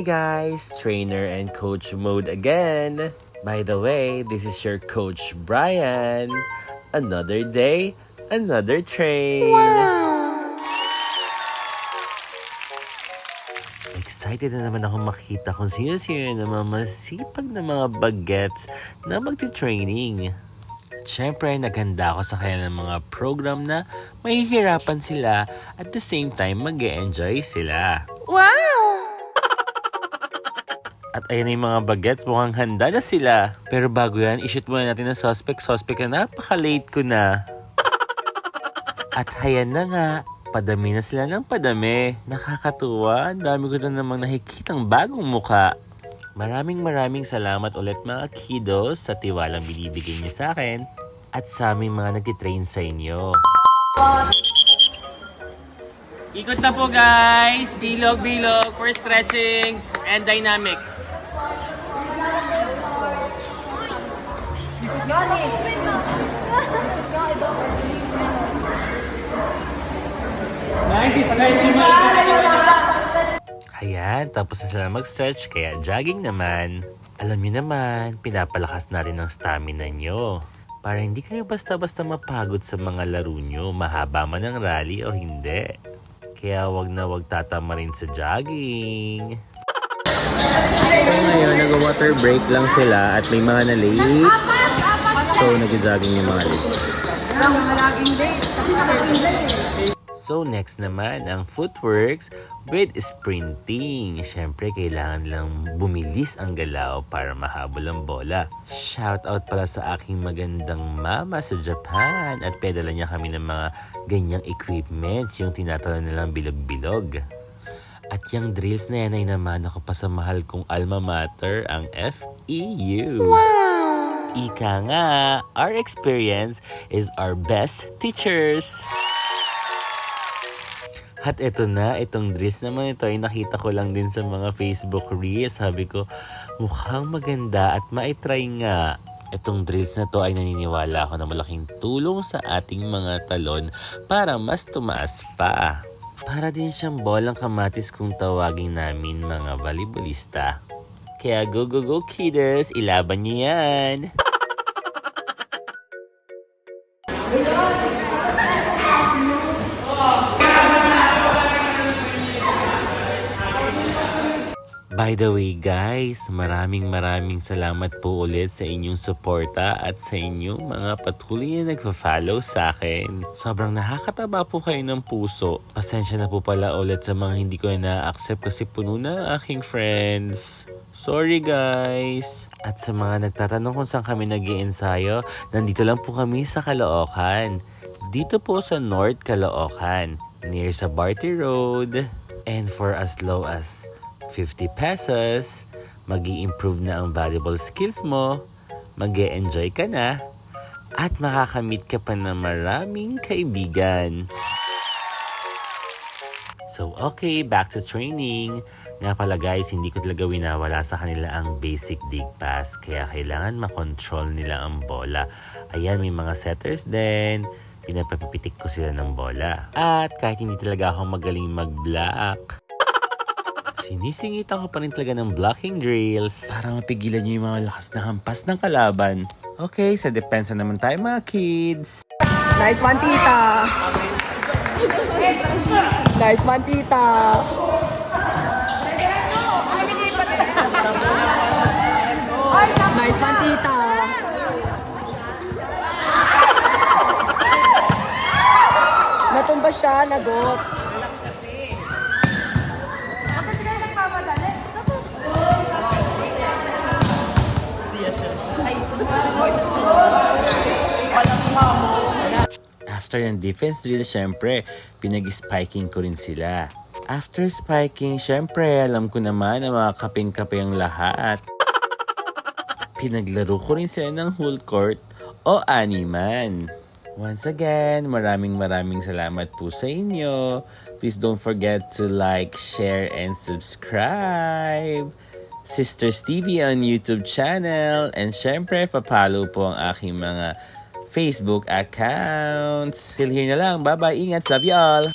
Hi guys, trainer and coach mode again. By the way, this is your coach Brian. Another day, another train. Excited na naman ako makita kung sino-sino na mga masipag na mga bagets na magti-training. Siyempre, naghanda ako sa kanya ng mga program na mahihirapan sila at the same time mag-e-enjoy sila. Wow! At ayun na yung mga bagets, mukhang handa na sila. Pero bago yan, ishoot muna natin ng suspect na napaka-late ko na. At hayan na nga, padami na sila ng padami. Nakakatuwa, ang dami ko na namang nakikitang bagong muka. Maraming salamat ulit mga kiddos sa tiwalang binibigay niyo sa akin at sa aming mga nagtitrain sa inyo. Ikot na po guys! Bilog for stretchings and dynamics. Nice, stretching mo. Ayan, tapos na sila mag-stretch, kaya jogging naman. Alam niyo naman, pinapalakas natin ang stamina nyo. Para hindi kayo basta-basta mapagod sa mga laro nyo, mahaba man ang rally o hindi. Kaya wag tatama rin sa jogging. So ngayon, nag-water break lang sila at may mga na-late. So nag-jogging yung mga late. So next naman, ang footworks with sprinting. Siyempre, kailangan lang bumilis ang galaw para mahabol ang bola. Shout out pala sa aking magandang mama sa Japan at pedala niya kami ng mga ganyang equipments, yung tinatawag nilang bilog-bilog. At yung drills na yan ay naman ako pa sa mahal kong alma mater, ang FEU. Wow! Ika nga, our experience is our best teachers. At ito na, itong dress naman ito ay nakita ko lang din sa mga Facebook Reels. Sabi ko, mukhang maganda at maitry nga. Itong drills na to ay naniniwala ako na malaking tulong sa ating mga talon para mas tumaas pa. Para din siyang bolang kamatis kung tawagin namin mga volleyballista. Kaya go kiddos, ilaban niyo yan! By the way guys, maraming salamat po ulit sa inyong suporta at sa inyong mga patuloy na nagpa-follow sa akin. Sobrang nakakataba po kayo ng puso. Pasensya na po pala ulit sa mga hindi ko na-accept kasi puno na aking friends. Sorry guys! At sa mga nagtatanong kung saan kami nag-iensayo, nandito lang po kami sa Caloocan. Dito po sa North Caloocan, near sa Barty Road. And for as low as 50 pesos, mag-i-improve na ang volleyball skills mo, mag-e-enjoy ka na, at makakamit ka pa ng maraming kaibigan. So okay, back to training. Nga pala guys, hindi ko talaga winawala sa kanila ang basic dig pass, kaya kailangan makontrol nila ang bola. Ayan, may mga setters din. Pinapapipitik ko sila ng bola. At kahit hindi talaga ako magaling mag-block, sinisingitan ko pa rin talaga ng blocking drills para mapigilan nyo yung mga lakas na hampas ng kalaban. Okay, sa depensa naman tayo mga kids. Nice one, tita. Nice one, tita. Nice one, tita. Natumba siya, nagot. After yung defense drill, syempre, pinag-spiking ko rin sila. After spiking, syempre, alam ko naman na mga kaping-kape ang lahat. Pinaglaro ko rin sila ng whole court o animan. Once again, maraming salamat po sa inyo. Please don't forget to like, share, and subscribe. Sisters TV on YouTube channel. And syempre, papalo po ang aking mga Facebook accounts. Till here na lang. Bye-bye. Ingat. Love you all.